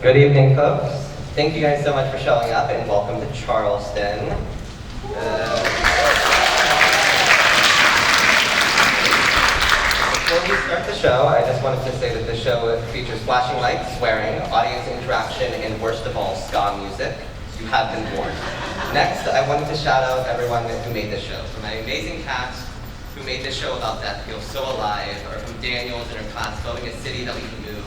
Good evening, folks. Thank you guys so much for showing up, and welcome to Charleston. Before we start the show, I just wanted to say that the show features flashing lights, swearing, audience interaction, and worst of all, ska music. You have been warned. Next, I wanted to shout out everyone who made this show. From my amazing cast who made this show about Death Feel So Alive, or from Daniels and her class voting a city that we can move,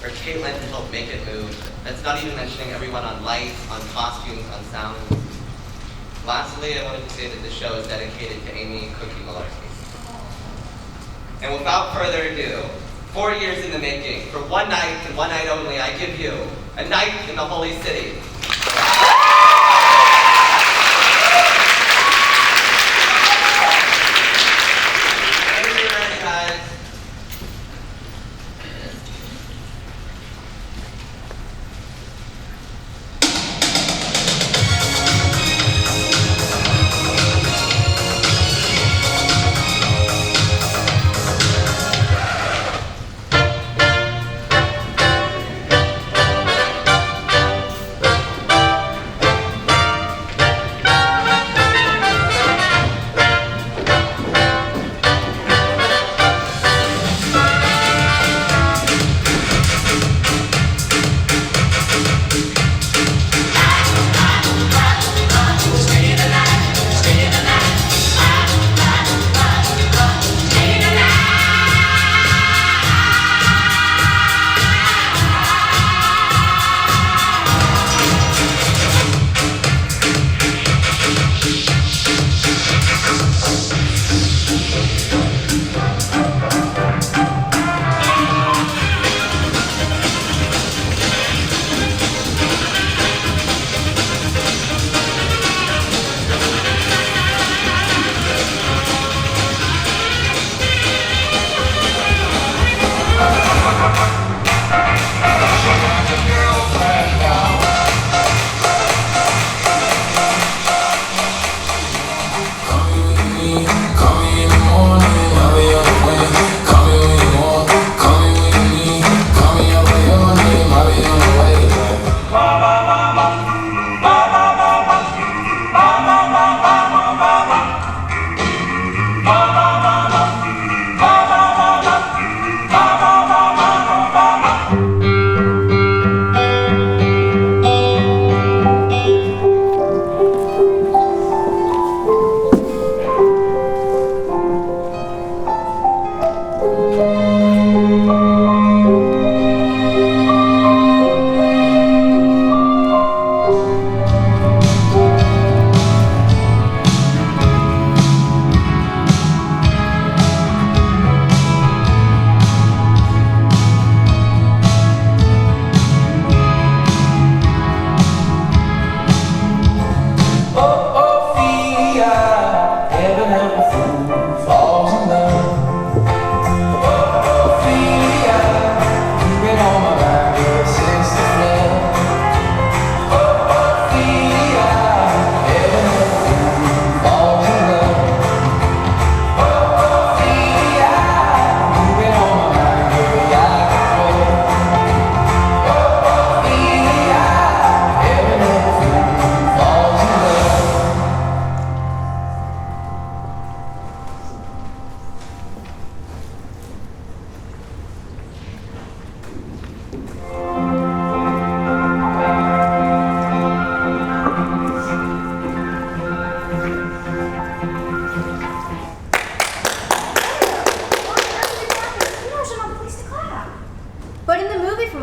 or Caitlin to help make it move. That's not even mentioning everyone on lights, on costumes, on sound. Lastly, I wanted to say that this show is dedicated to Amy Cookie Mularski. And without further ado, 4 years in the making, for one night and one night only, I give you a night in the Holy City.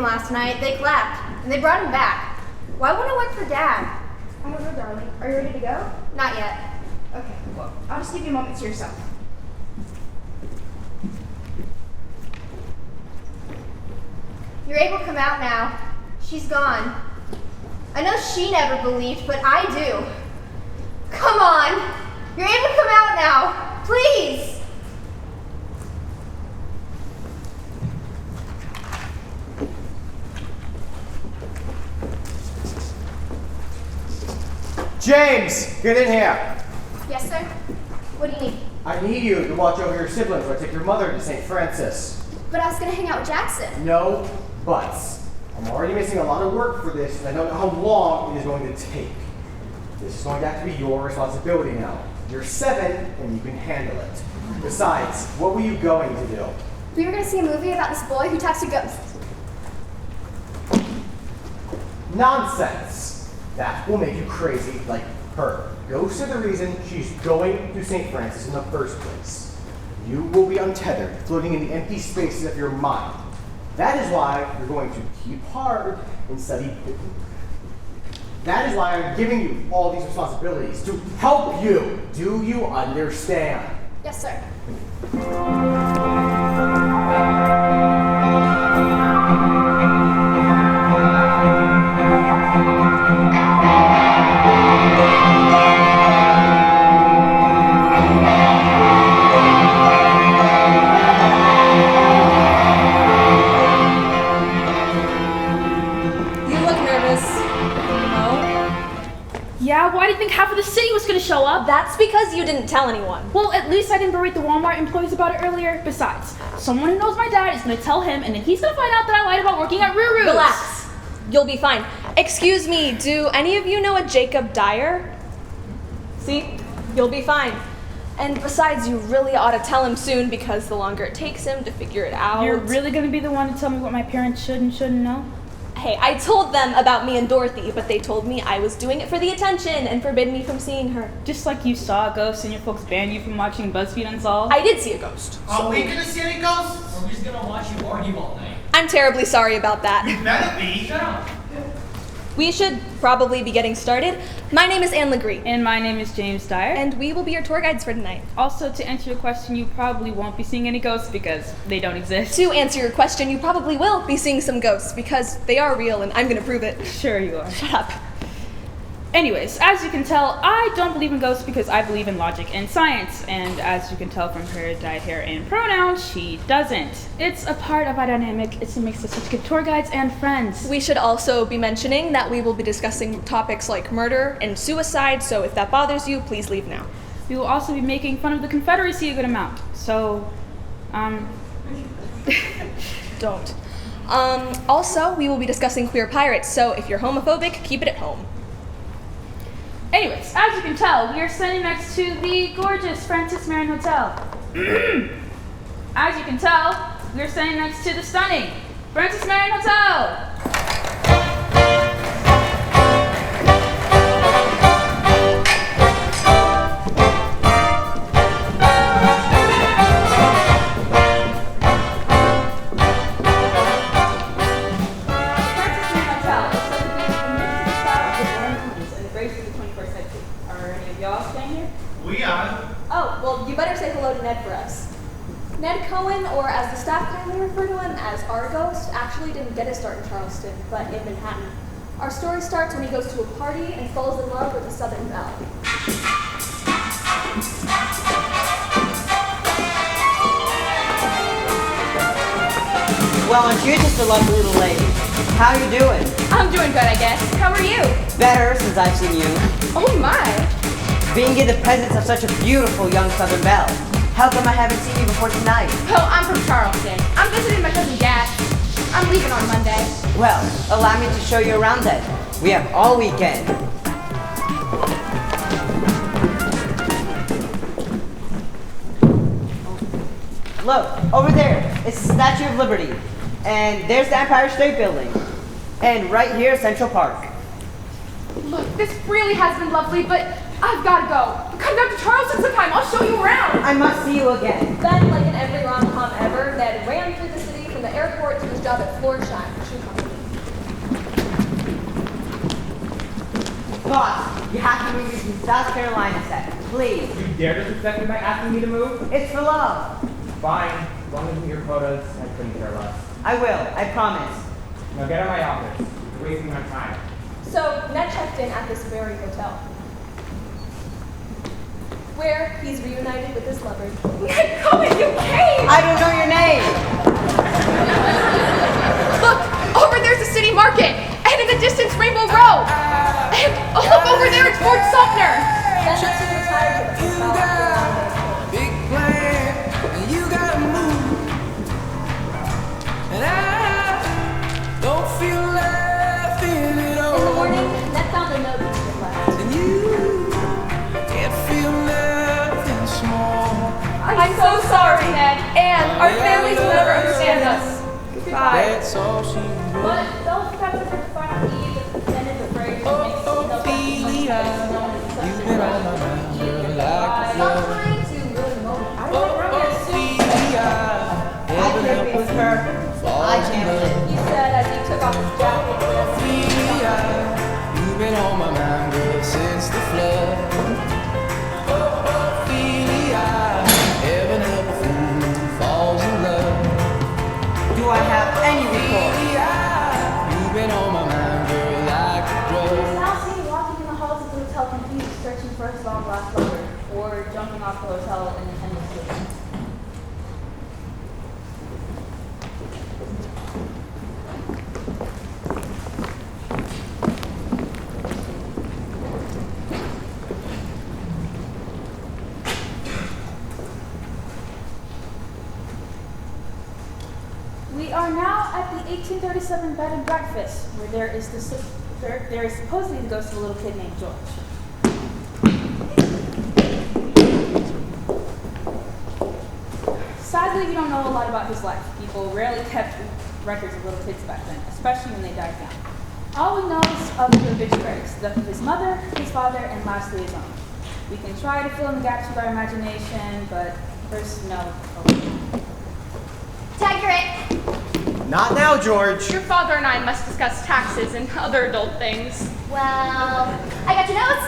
Last night, they clapped, and they brought him back. Why wouldn't I work for Dad? I don't know, darling. Are you ready to go? Not yet. Okay, well, I'll just give you a moment to yourself. You're able to come out now. She's gone. I know she never believed, but I do. Come on! You're able to come out now! Please! James, get in here. Yes, sir? What do you need? I need you to watch over your siblings or take your mother to St. Francis. But I was gonna hang out with Jackson. No buts. I'm already missing a lot of work for this, and I don't know how long it is going to take. This is going to have to be your responsibility now. You're 7, and you can handle it. Besides, what were you going to do? We were going to see a movie about this boy who talks to ghosts. Nonsense! That will make you crazy like her. Ghosts are the reason she's going to St. Francis in the first place. You will be untethered, floating in the empty spaces of your mind. That is why you're going to keep hard and study. That is why I'm giving you all these responsibilities, to help you. Do you understand? Yes, sir. Yeah, why do you think half of the city was gonna show up? That's because you didn't tell anyone. Well, at least I didn't berate the Walmart employees about it earlier. Besides, someone who knows my dad is gonna tell him, and then he's gonna find out that I lied about working at Ruru's. Relax. You'll be fine. Excuse me, do any of you know a Jacob Dyer? See? You'll be fine. And besides, you really ought to tell him soon, because the longer it takes him to figure it out... You're really gonna be the one to tell me what my parents should and shouldn't know? Hey, I told them about me and Dorothy, but they told me I was doing it for the attention and forbid me from seeing her. Just like you saw a ghost and your folks banned you from watching BuzzFeed Unsolved? I did see a ghost. Are we gonna see any ghosts? Or are we just gonna watch you argue all night? I'm terribly sorry about that. You better be. Shut up. We should probably be getting started. My name is Anne Legree. And my name is James Dyer. And we will be your tour guides for tonight. Also, to answer your question, you probably won't be seeing any ghosts because they don't exist. To answer your question, you probably will be seeing some ghosts because they are real and I'm gonna prove it. Sure you are. Shut up. Anyways, as you can tell, I don't believe in ghosts because I believe in logic and science. And as you can tell from her dyed hair and pronouns, she doesn't. It's a part of our dynamic. It makes us such good tour guides and friends. We should also be mentioning that we will be discussing topics like murder and suicide, so if that bothers you, please leave now. We will also be making fun of the Confederacy a good amount. So, Don't. Also, we will be discussing queer pirates, so if you're homophobic, keep it at home. anyways, as you can tell, we are standing next to the gorgeous Francis Marion Hotel. As you can tell, we are standing next to the stunning Francis Marion Hotel. Oh, well, you better say hello to Ned for us. Ned Cohen, or as the staff kindly refer to him as our ghost, actually didn't get his start in Charleston, but in Manhattan. Our story starts when he goes to a party and falls in love with a Southern belle. Well, aren't you just a lovely little lady? How you doing? I'm doing good, I guess. How are you? Better since I've seen you. Oh my! Being in the presence of such a beautiful young Southern belle. How come I haven't seen you before tonight? Oh, I'm from Charleston. I'm visiting my cousin Dad. I'm leaving on Monday. Well, allow me to show you around then. We have all weekend. Look, over there, it's the Statue of Liberty. And there's the Empire State Building. And right here, Central Park. Look, this really has been lovely, but I've got to go. Come down to Charleston sometime. I'll show you around. I must see you again. Then, like in every rom-com ever, Ned ran through the city from the airport to his job at Florsheim Shoe Company. Boss, you have to move me from South Carolina set. Please. You dare disrespect me by asking me to move? It's for love. Fine. As long as you meet your quotas, I couldn't care less. I will, I promise. Now get out of my office. You're wasting my time. So, Ned checked in at this very hotel, where he's reunited with his lover. Ned Cohen, you came! I don't know your name. Look, over there's the city market, and in the distance, Rainbow Row. And look over there, it's Fort Sumter. Then that's when he retired to the hotel. Big plan, you gotta move. And I don't feel like I'm so sorry, Ned. And our families will never understand us. Goodbye. That's all she wrote. But they'll capture her to find Eve and then is afraid to make Ophelia, you've been on my mind, girl, like a flood. trying to ruin the moment. I Oh, want romance. Ophelia, heaven help with us her. I falls in channeled love. He said as he took off his jacket. Ophelia, you've been on my mind, girl, since the flood. Oh, Ophelia, heaven help a fool who falls in love. Do I have any recourse? Ophelia, you've been on my mind, girl, like a drug. Now seen walking in the halls of the hotel confused, searching for his long lost lover, or jumping off the hotel in an endless loop. We are now at the 1837 bed and breakfast, where there is supposedly the ghost of a little kid named George. Sadly, we don't know a lot about his life. People rarely kept records of little kids back then, especially when they died young. All we know is of the obituaries, the death of his mother, his father, and lastly his own. We can try to fill in the gaps with our imagination, but first, no. Tag, you're it. Not now, George. Your father and I must discuss taxes and other adult things. Well, I got your notes.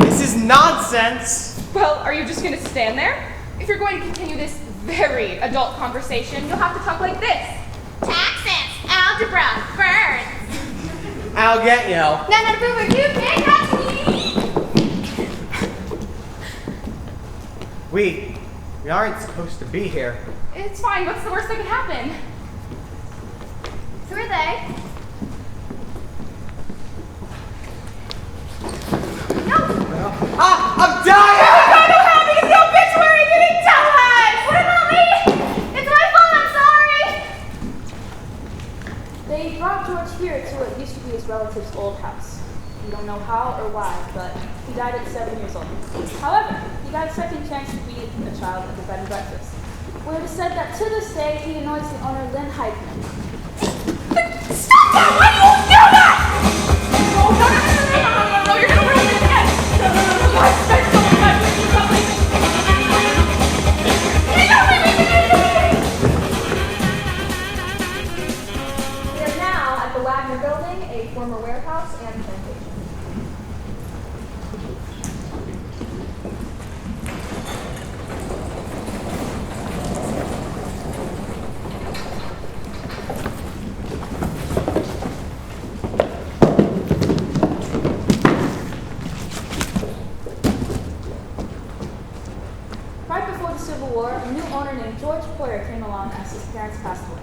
This is nonsense. Well, are you just going to stand there? If you're going to continue this very adult conversation, you'll have to talk like this. Taxes, algebra, burns. I'll get you. No, Boomer, you can't touch me. We aren't supposed to be here. It's fine. What's the worst that could happen? Who are they? No. I'm dying! What happened to the obituary? You didn't tell us! What about me? It's my fault, I'm sorry! They brought George here to what used to be his relative's old house. We don't know how or why, but he died at 7 years old. However, he got a second chance to be a child at the bed and breakfast, where it is said that to this day he annoys the owner, Lynn Heidman. Stop that! Why do you do that? No, you're gonna ruin this again! I spent so much with you, something! We are now at the Wagner Building, a former warehouse and plantation. Right before the Civil War, a new owner named George Poyer came along as his parents passed away.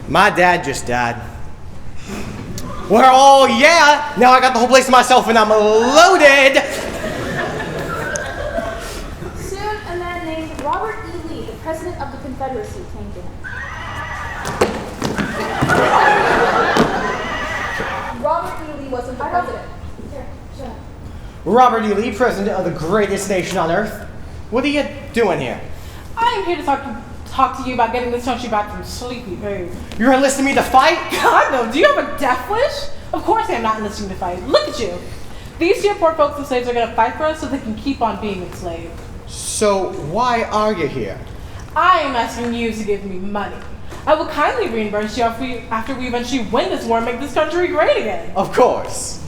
My dad just died. Well, oh yeah! Now I got the whole place to myself and I'm loaded! Soon, a man named Robert E. Lee, the president of the Confederacy, came to him. Robert E. Lee wasn't the president. Here, shut up. Robert E. Lee, president of the greatest nation on earth. What are you doing here? I am here to talk to you about getting this country back from sleepy Bay. You're enlisting me to fight? God no, do you have a death wish? Of course I am not enlisting to fight. Look at you. These two poor folks and slaves are going to fight for us so they can keep on being enslaved. So why are you here? I am asking you to give me money. I will kindly reimburse you after we eventually win this war and make this country great again. Of course.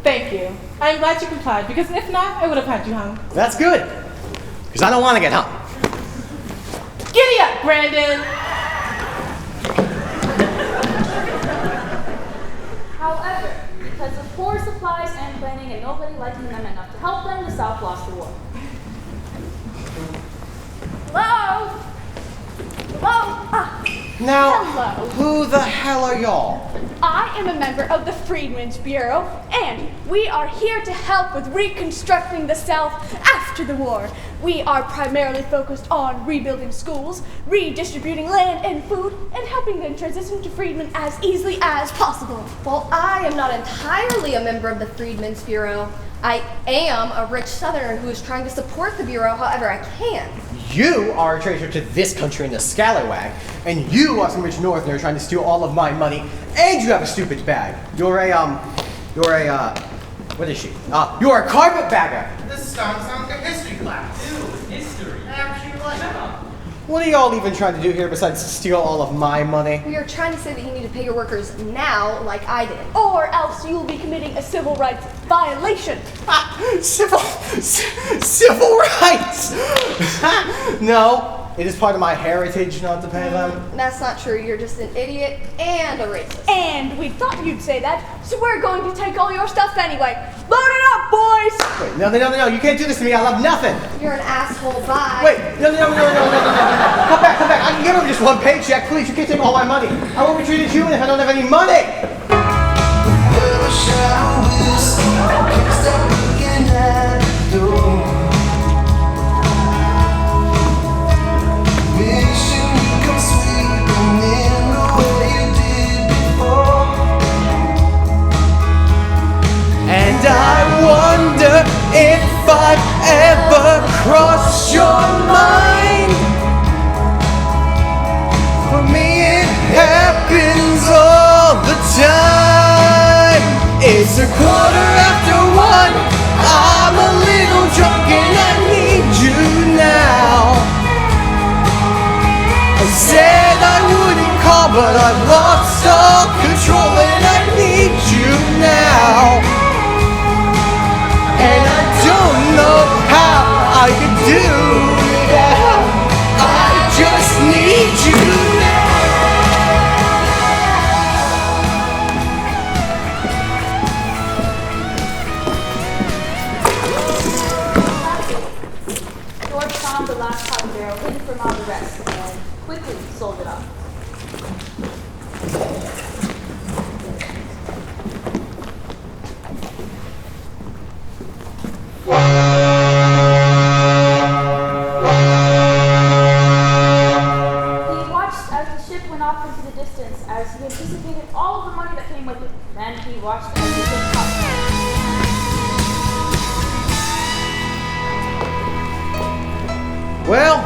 Thank you. I am glad you complied, because if not, I would have had you hung. That's good. Because I don't want to get hung. Giddy up, Brandon! However, because of poor supplies and planning and nobody liking them enough to help them, the South lost the war. Hello? Hello? Now, Hello. who the hell are y'all? I am a member of the Freedmen's Bureau, and we are here to help with reconstructing the South after after the war. We are primarily focused on rebuilding schools, redistributing land and food, and helping them transition to freedmen as easily as possible. Well, I am not entirely a member of the Freedmen's Bureau. I am a rich Southerner who is trying to support the Bureau however I can. You are a traitor to this country in the scallywag, and you are some rich Northerner trying to steal all of my money, and you have a stupid bag. You're a, what is she? You're a carpetbagger. This sounds like a history class. Ew, history. I actually like that. What are y'all even trying to do here besides steal all of my money? We are trying to say that you need to pay your workers now like I did. Or else you will be committing a civil rights violation. Civil rights! No, it is part of my heritage not to pay them. That's not true. You're just an idiot and a racist. And we thought you'd say that, so we're going to take all your stuff anyway. Load it up, boys! Wait, no, you can't do this to me, I love nothing! You're an asshole, bye. Wait, no. Come back, I can get over just one paycheck, please, you can't take all my money. I won't be treated human if I don't have any money! And I wonder if I've ever crossed your mind. For me it happens all the time. It's 1:15. I'm a little drunk and I need you now. I said I wouldn't call, but I've lost all control and I need you now. And I don't know how I could do that. I just need you now. George found the last cotton barrel hidden from all the rest and quickly sold it off. He watched as the ship went off into the distance as he anticipated all of the money that came with it. Then he watched as the ship topped. Well,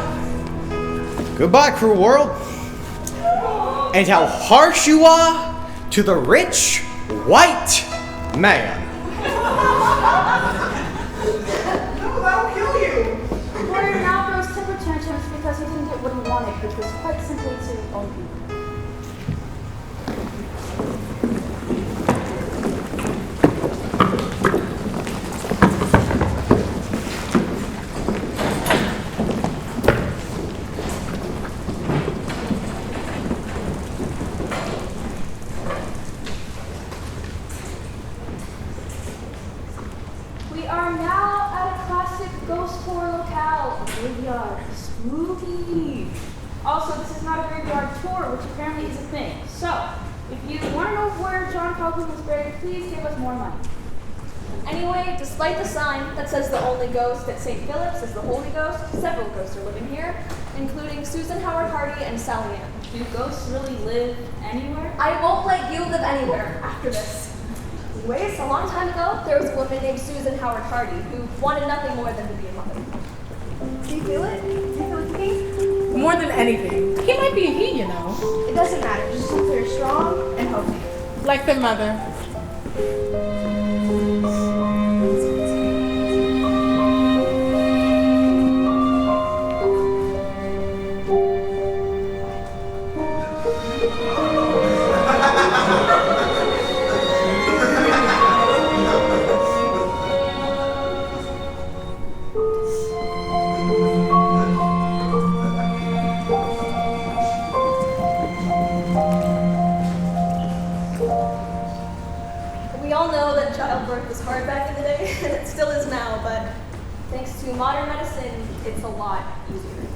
goodbye, cruel world. And how harsh you are to the rich white man. That'll kill you. Warrior now throws temper tantrums because he didn't get what he wanted, which was quite simply to own people. We are now at a classic ghost horror locale, a graveyard. Spooky. Also, this is not a graveyard tour, which apparently is a thing. So, if you want to know where John Calvin was buried, please give us more money. Anyway, despite the sign that says the only ghost at St. Philip's is the Holy Ghost, several ghosts are living here, including Susan Howard Hardy and Sally Ann. Do ghosts really live anywhere? I won't let you live anywhere after this. Anyways, a long time ago, there was a woman named Susan Howard Hardy who wanted nothing more than to be a mother. Do you feel it? Do you feel it kicking? More than anything. He might be a he, you know. It doesn't matter. Just hope they're strong and healthy. Like their mother. We all know that childbirth was hard back in the day, and it still is now, but thanks to modern medicine, it's a lot easier.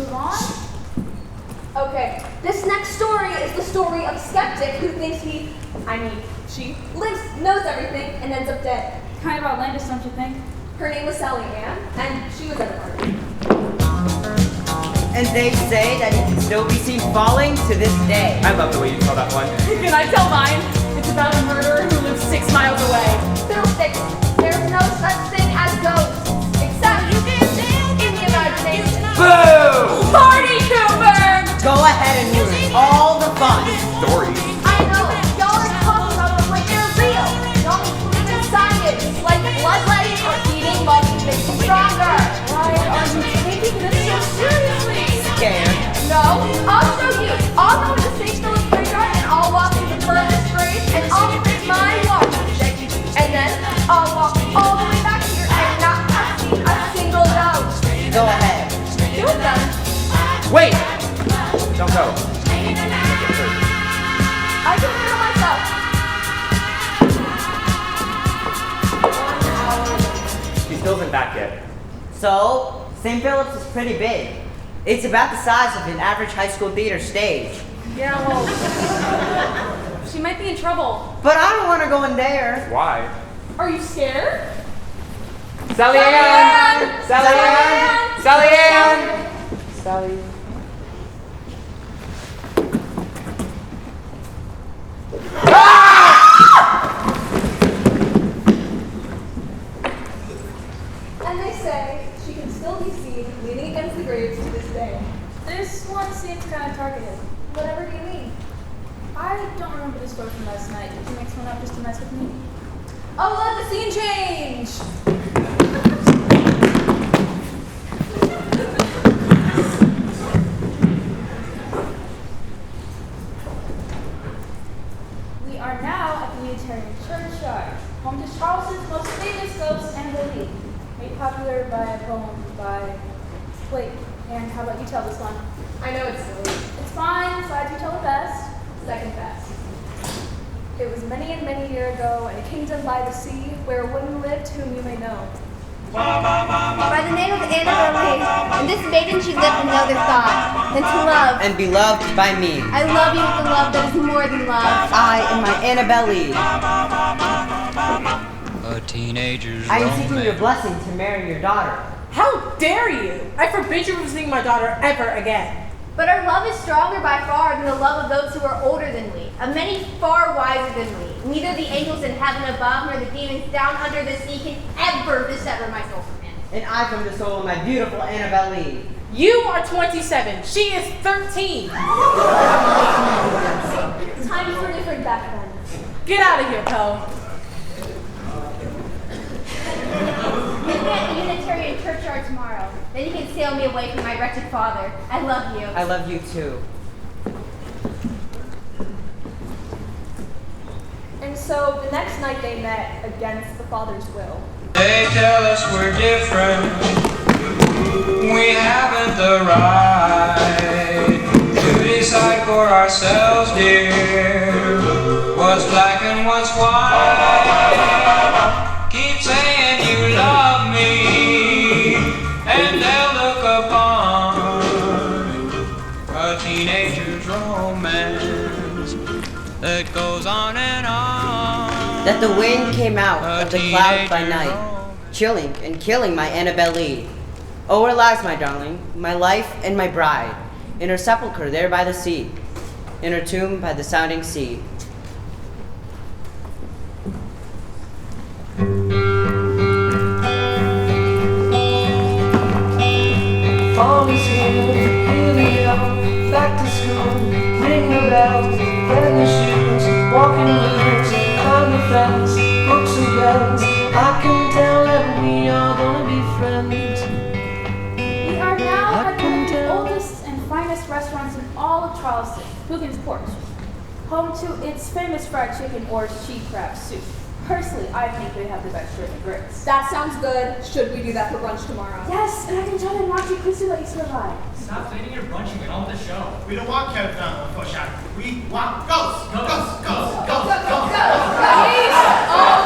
move on? Okay, this next story is the story of a skeptic who thinks she knows everything and ends up dead. Kind of outlandish, don't you think? Her name was Sally Ann, and she was at a party. And they say that it can still be seen falling to this day. I love the way you tell that one. Can I tell mine? It's about a murderer who lives 6 miles away. Fiddlesticks, there's no such thing as ghosts, except in the imagination. Boo! Party Cooper! Go ahead and ruin all the fun. Stories. I know, y'all are talking about them like they're real. Y'all believe in science, like bloodletting or eating monkeys makes you stronger. Why are you taking this so seriously? Scared. No, I'll show you. I'll go to the St. Philip's graveyard and I'll walk to the furthest grave and I'll print my walking stick. And then I'll walk all the way back here and not have seen a single ghost. Go ahead. Do it then. Wait! Don't go. I can handle myself. She still isn't back yet. So, St. Philip's is pretty big. It's about the size of an average high school theater stage. Yeah, well, she might be in trouble. But I don't want to go in there. Why? Are you scared? Sally Ann! Sally Ann! Sally Ann! Sally. And they say she can still be seen leaning against the graves to this day. This one seems kind of targeted. Whatever do you mean? I don't remember the story from last night. Did you mix one up just to mess with me? Oh, let the scene change! We are now at the Unitarian Churchyard, home to Charleston's most famous ghost and belief, made popular by a poem by... Wait, Aaron, how about you tell this one? I know it's silly. It's fine, glad you tell it best. Second best. It was many and many years ago in a kingdom by the sea where a woman lived whom you may know. By the name of Annabelle Lee, and this maiden she lived with no other thought than to love. And be loved by me. I love you with a love that is more than love. I am my Annabelle Lee. A teenager's I am seeking your romance. blessing to marry your daughter. How dare you! I forbid you from seeing my daughter ever again. But our love is stronger by far than the love of those who are older than we, of many far wiser than we. Neither the angels in heaven above nor the demons down under the sea can ever dissever my soul from him. And I from the soul of my beautiful Annabelle Lee. You are 27. She is 13. Times were different back then. Get out of here, Poe. Meet me at the Unitarian Churchyard tomorrow. Then you can sail me away from my wretched father. I love you. I love you too. And so the next night they met against the father's will. They tell us we're different. We haven't the right to decide for ourselves, dear. What's black and what's white? Keep saying you love me, and they'll look upon a teenager's romance that goes on and on. That the wind came out of the clouds by night, chilling and killing my Annabelle Lee. Oh, where lies my darling, my life and my bride, in her sepulchre there by the sea, in her tomb by the sounding sea. Fall is here, here we are, back to school, ring the bells, get the shoes, walking blues, climb the fence, books and pens. I can tell that we are gonna be friends. We are now at one of the oldest and finest restaurants in all of Charleston, Coogan's Porch, home to its famous fried chicken or she crab soup. Personally, I think they have the best shrimp and grits. That sounds good. Should we do that for brunch tomorrow? Yes, and I can tell them not to quiz to let you survive. Stop planning your brunch and get on with the show. We don't want countdown or push out. We want ghosts. Ghosts. Ghosts. Ghosts. Ghosts.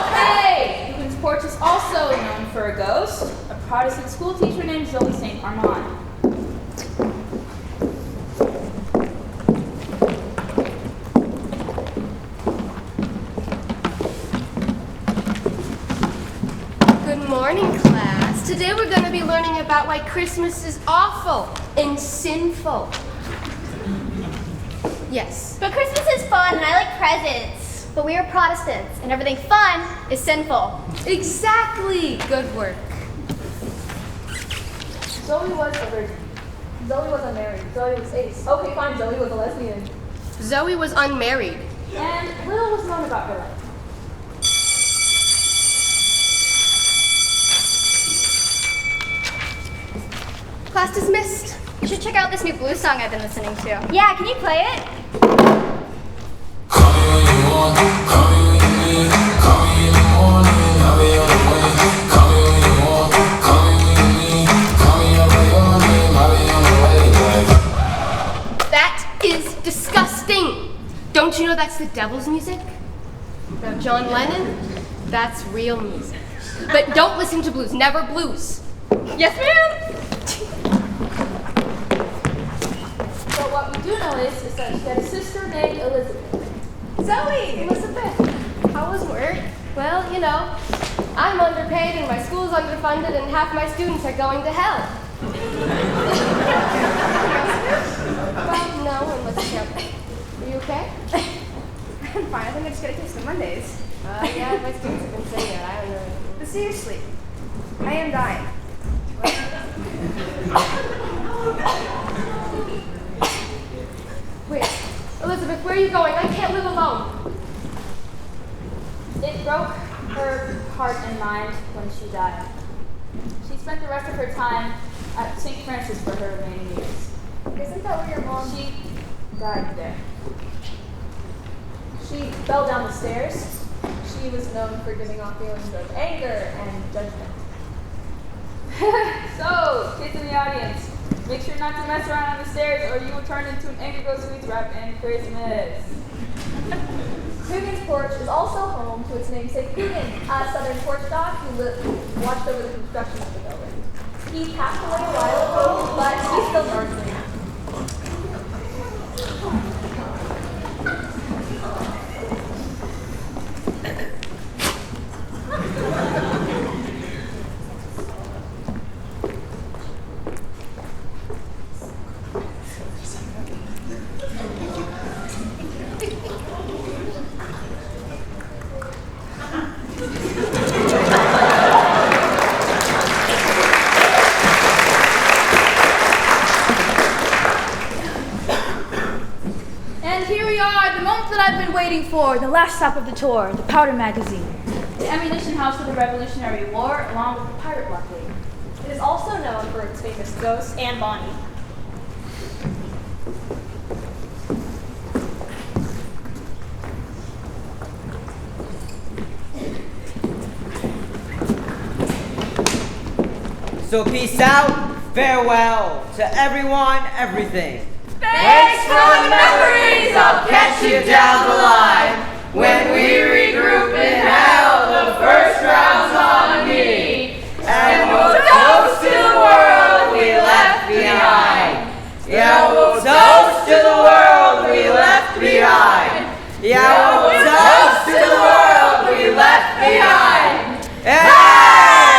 Okay! Coogan's Porch is also known for a ghost, a Protestant school teacher named Zoe St. Armand. morning, class. Today we're going to be learning about why Christmas is awful and sinful. Yes. But Christmas is fun and I like presents. But we are Protestants and everything fun is sinful. Exactly. Good work. Zoe was a virgin. Zoe was unmarried. Zoe was ace. Okay, fine, Zoe was a lesbian. Zoe was unmarried. And little was known about her life. Class dismissed. You should check out this new blues song I've been listening to. Yeah, can you play it? That is disgusting. Don't you know that's the devil's music? Now, John Lennon, that's real music. But don't listen to blues. Never blues. Yes, ma'am? But what we do know is that she had a sister named Elizabeth. Zoe! Elizabeth, how was work? Well, you know, I'm underpaid and my school's underfunded and half my students are going to hell. Well, no, unless you Are you okay? I'm fine. I think I just gotta kiss the Mondays. Yeah, my students have been saying it. I don't know. But seriously, I am dying. Wait, Elizabeth, where are you going? I can't live alone. It broke her heart and mind when she died. She spent the rest of her time at St. Francis for her remaining years. Isn't that where your mom... She died there. She fell down the stairs. She was known for giving off feelings of anger and judgment. So, kids in the audience, make sure not to mess around on the stairs or you will turn into an Angry Ghost Sweets wrap in Christmas. Coogan's Porch is also home to its namesake Coogan, a southern porch dog who watched over the construction of the building. He passed away a while ago, but he's still nursing. Waiting for the last stop of the tour, the Powder Magazine, the ammunition house for the Revolutionary War, along with the pirate blockade. It is also known for its famous ghost and Bonnie. So peace out, farewell to everyone, everything. Thanks for the memories, I'll catch you down the line. When we regroup in hell, the first round's on me. And we'll toast to the world we left behind. Yeah, we'll toast to the world we left behind. Yeah, we'll toast to the world we left behind. Hey!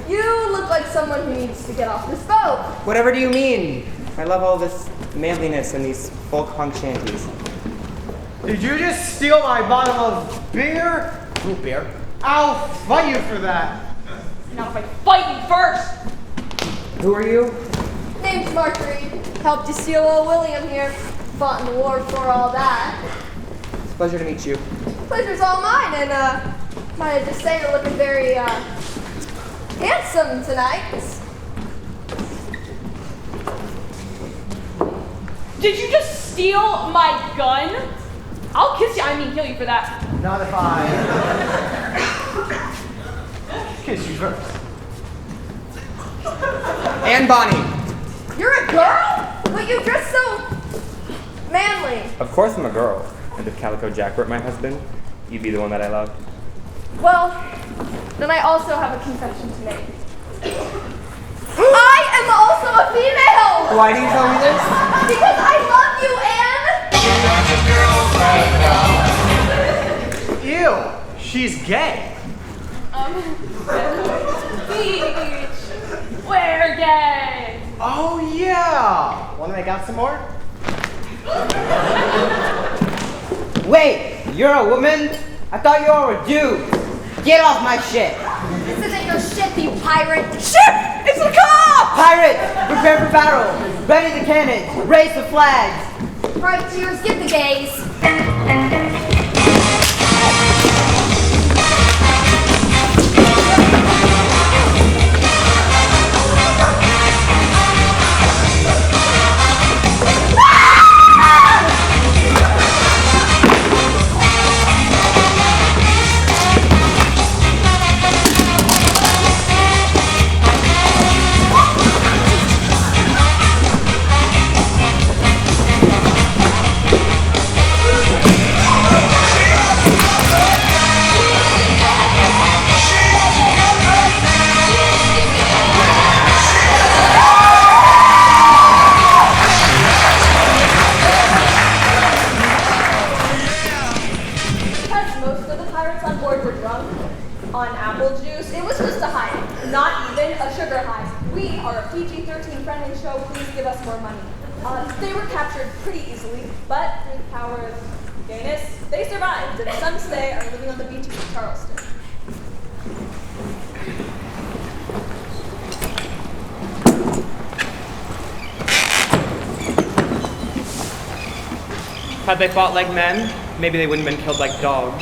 You look like someone who needs to get off this boat. Whatever do you mean? I love all this manliness and these folk punk shanties. Did you just steal my bottle of beer? Root beer. I'll fight you for that. Not if I fight you first! Who are you? Name's Marjorie. Helped you steal old William here. Fought in the war for all that. It's a pleasure to meet you. Pleasure's all mine, and might I just say you're looking very handsome tonight. Did you just steal my gun? I'll kiss you, kill you for that. Not if I kiss you first. And Bonnie. You're a girl? But you dress so manly. Of course I'm a girl. And if Calico Jack were my husband, you'd be the one that I loved. Well, then I also have a confession to make. I am also a female! Why do you tell me this? Because I love you, Anne! Ew, she's gay. Beach. We're gay. Oh yeah! Wanna make out some more? Wait, you're a woman? I thought you were a dude. Get off my ship. This isn't your ship, you pirate. Ship! It's a cop! Pirate, prepare for battle. Ready the cannons. Raise the flags. Right, cheers, get the gays. Because most of the pirates on board were drunk on apple juice, it was just a high, not even a sugar high. We are a PG-13 friendly show, please give us more money. They were captured pretty easily, but through the power of gayness, they survived, and some today are living on the beaches of Charleston. Had they fought like men, maybe they wouldn't have been killed like dogs.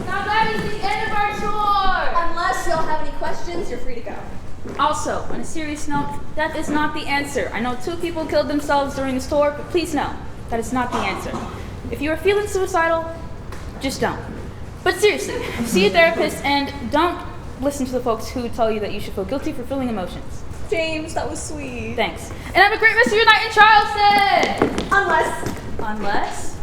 Now that is the end of our tour. Unless y'all have any questions, you're free to go. Also, on a serious note, death is not the answer. I know 2 people killed themselves during this tour, but please know, that is not the answer. If you are feeling suicidal, just don't. But seriously, see a therapist and don't listen to the folks who tell you that you should feel guilty for feeling emotions. James, that was sweet. Thanks. And have a great rest of your night in Charleston! Unless,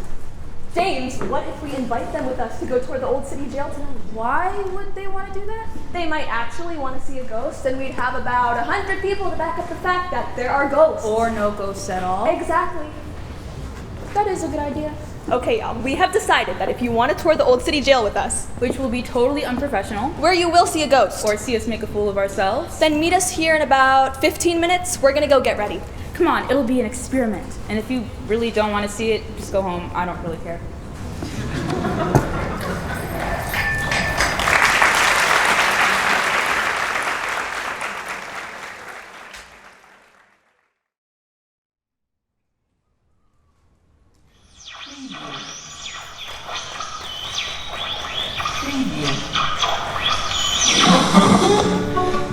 James, what if we invite them with us to go toward the old city jail tonight? Why would they want to do that? They might actually want to see a ghost, and we'd have about 100 people to back up the fact that there are ghosts. Or no ghosts at all. Exactly. That is a good idea. Okay, y'all, we have decided that if you want to tour the old city jail with us, Which will be totally unprofessional. where you will see a ghost, Or see us make a fool of ourselves. then meet us here in about 15 minutes. We're gonna go get ready. Come on, it'll be an experiment. And if you really don't want to see it, just go home. I don't really care.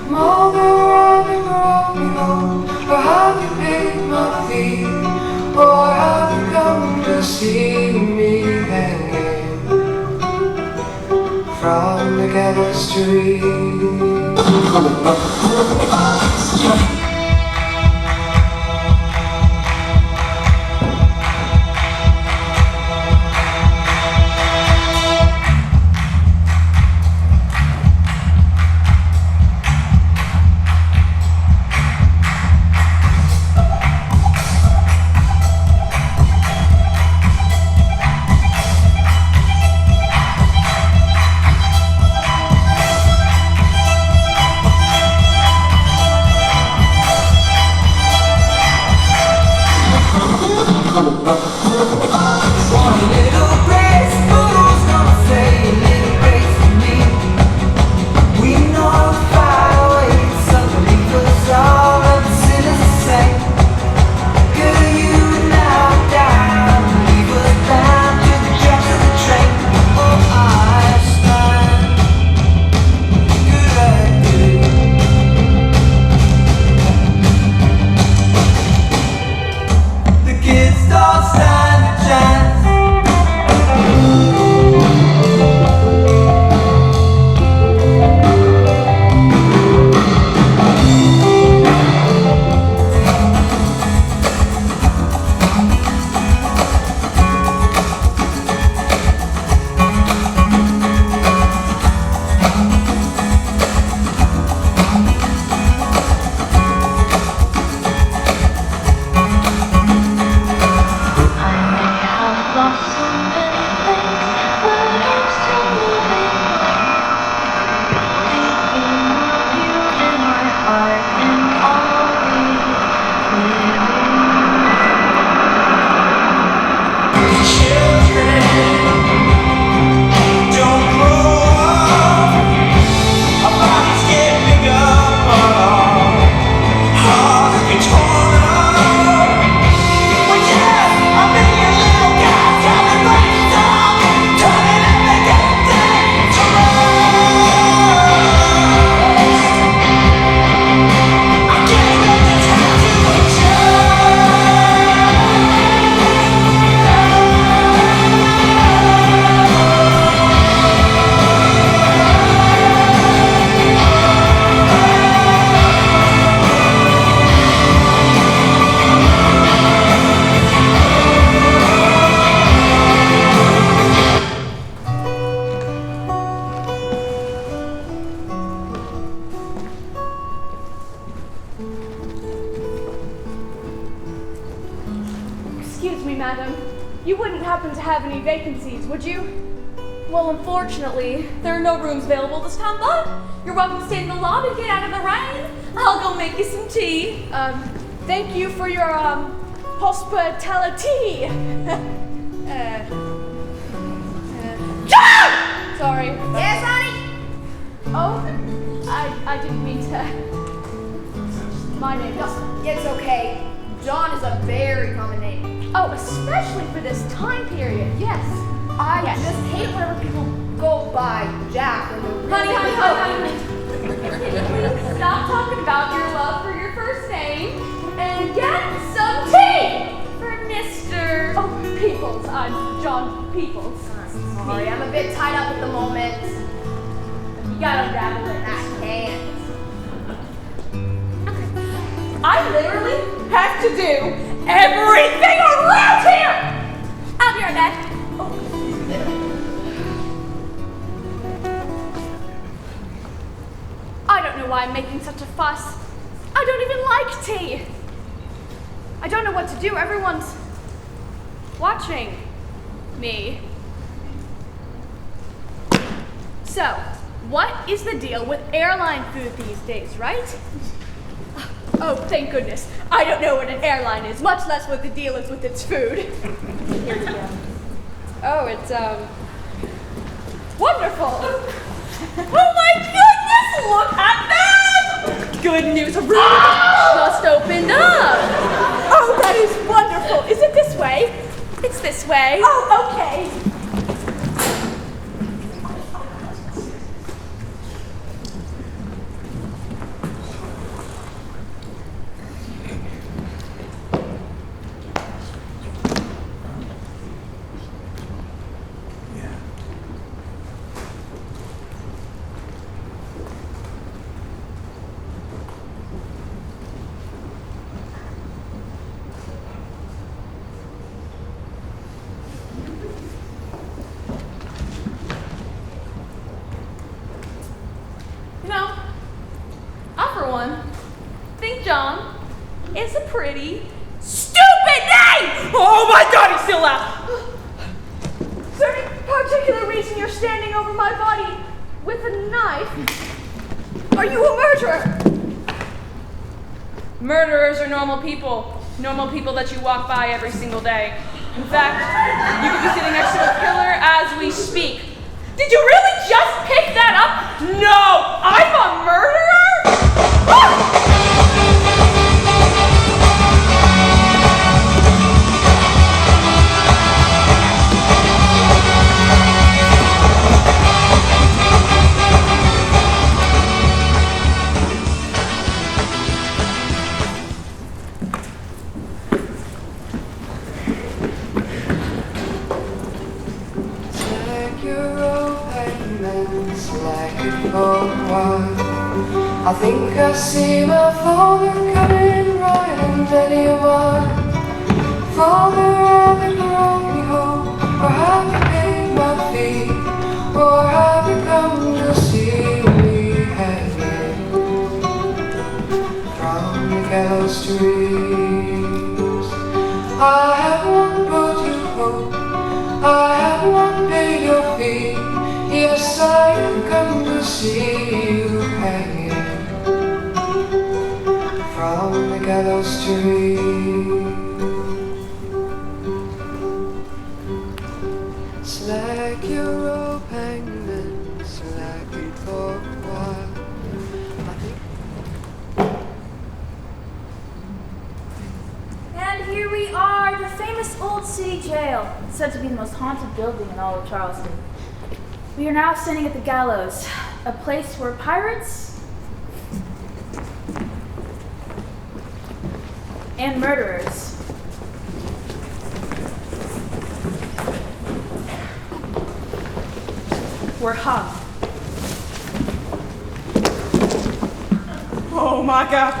Mother, have you brought me home? Or have you paid my fee? Or have you come to see me hanging from the chemistry? The kids don't stand. Excuse me, madam. You wouldn't happen to have any vacancies, would you? Well, unfortunately, there are no rooms available this time, but you're welcome to stay in the lobby and get out of the rain. I'll go make you some tea. Thank you for your, hospitality. John! Sorry. Yes, honey? Oh, I didn't mean to. My name is. It's okay. John is a very common name. Oh, especially for this time period. Yes. I just hate whenever people go by Jack or the Honey. Can you please stop talking about your love for your first name and get some tea for Mr. Oh, Peoples. I'm John Peoples. Sorry, I'm a bit tied up at the moment. You gotta unravel it. I can't. I literally have to do everything around here! I'll be right back. I don't know why I'm making such a fuss. I don't even like tea. I don't know what to do. Everyone's watching me. So, what is the deal with airline food these days, right? Oh, thank goodness. I don't know what an airline is, much less what the deal is with its food. Here we go. Oh, it's, wonderful. Oh my goodness, look at that! Good news, a room just opened up. Oh, that is wonderful. Is it this way? It's this way. Oh, okay. John is a pretty stupid name! Oh my god, he's still out! Is there any particular reason you're standing over my body with a knife? Are you a murderer? Murderers are normal people that you walk by every single day. In fact, you could be sitting next to a killer as we speak. Did you really just pick that up? No, I'm a murderer? Ah! I think I see my father coming right in anyone. Father, have you brought me home? Or have you paid my fee? Or have you come to see me hanging from the gallows trees? I have not brought you home, I have not paid your fee. Yes, I have come to see you hanging from the gallows tree. Slack your rope, hangman, slack it for a while. And here we are, the famous old city jail, said to be the most haunted building in all of Charleston. We are now standing at the gallows, a place where pirates and murderers were hung. Oh my god.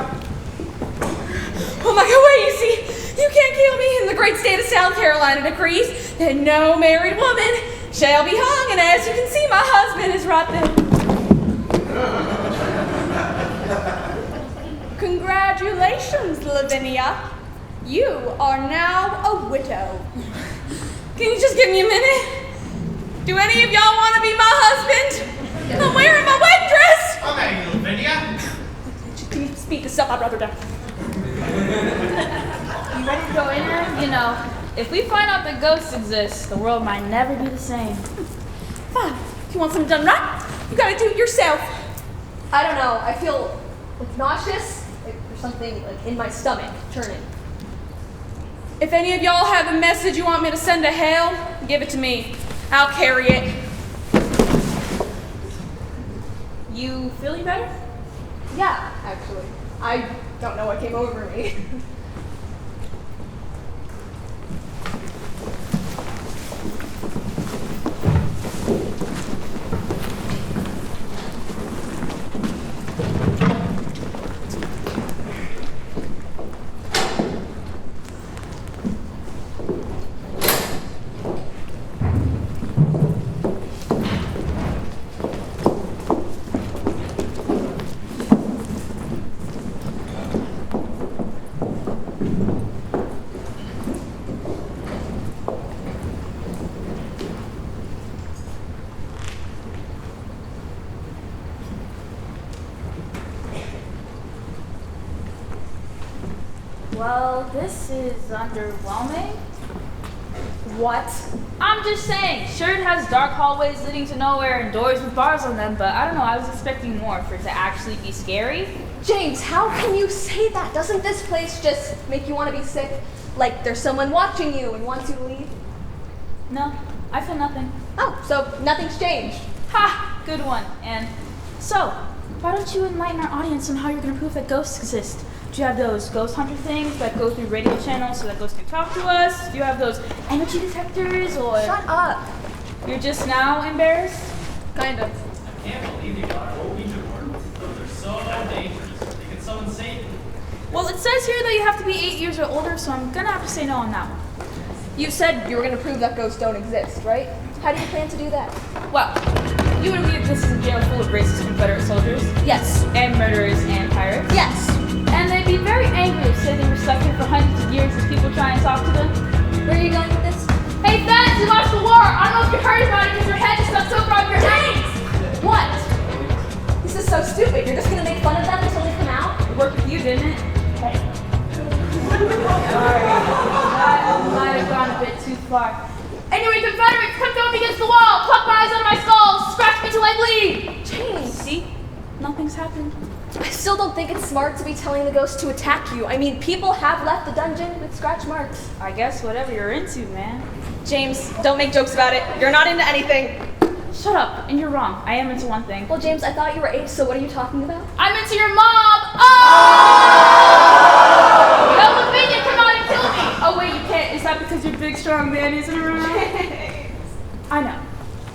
Oh my god, wait, you see, you can't kill me. In the great state of South Carolina decrees that no married woman shall be hung, and as you can see, my husband is right there. Congratulations, Lavinia. You are now a widow. Can you just give me a minute? Do any of y'all want to be my husband? I'm wearing my wedding dress. I'm at you, Lavinia. Can you speak to yourself, my brother? You ready to go in there? You know, if we find out that ghosts exist, the world might never be the same. Fine. If you want something done right, you gotta do it yourself. I don't know. I feel like nauseous. Like there's something like in my stomach churning. If any of y'all have a message you want me to send to hell, give it to me. I'll carry it. You feeling better? Yeah, actually. I don't know what came over me. Well, this is underwhelming. What? I'm just saying, sure it has dark hallways leading to nowhere and doors with bars on them, but I don't know, I was expecting more for it to actually be scary. James, how can you say that? Doesn't this place just make you want to be sick? Like there's someone watching you and wants you to leave? No, I feel nothing. Oh, so nothing's changed. Ha! Good one. And so, why don't you enlighten our audience on how you're going to prove that ghosts exist? Do you have those ghost hunter things that go through radio channels so that ghosts can talk to us? Do you have those energy detectors or... Shut up. You're just now embarrassed? Kind of. I can't believe you got old Ouija board. Those are so dangerous. They can summon Satan. Well, it says here that you have to be 8 years or older, so I'm gonna have to say no on that one. You said you were going to prove that ghosts don't exist, right? How do you plan to do that? Well, you would agree that this is a jail full of racist Confederate soldiers? Yes. And murderers and pirates? Yes. And they'd be very angry if say they were stuck here for hundreds of years as people try and talk to them. Where are you going with this? Hey, fans, you watched the war! I don't know if you heard about it because your head just got so far up your head. What? This is so stupid. You're just going to make fun of them until they come out? It worked with you, didn't it? Hey. Sorry. That might have gone a bit too far. Anyway, Confederates, come throw me against the wall! Pluck my eyes out of my skull! Scratch me till I bleed! James! See? Nothing's happened. I still don't think it's smart to be telling the ghost to attack you. I mean, people have left the dungeon with scratch marks. I guess whatever you're into, man. James, don't make jokes about it. You're not into anything. Shut up, and you're wrong. I am into one thing. Well, James, I thought you were 8, so what are you talking about? I'm into your mom! Oh! No, Lavinia, come out and kill me! Oh, wait, you can't. Is that because your big, strong man isn't around? I know.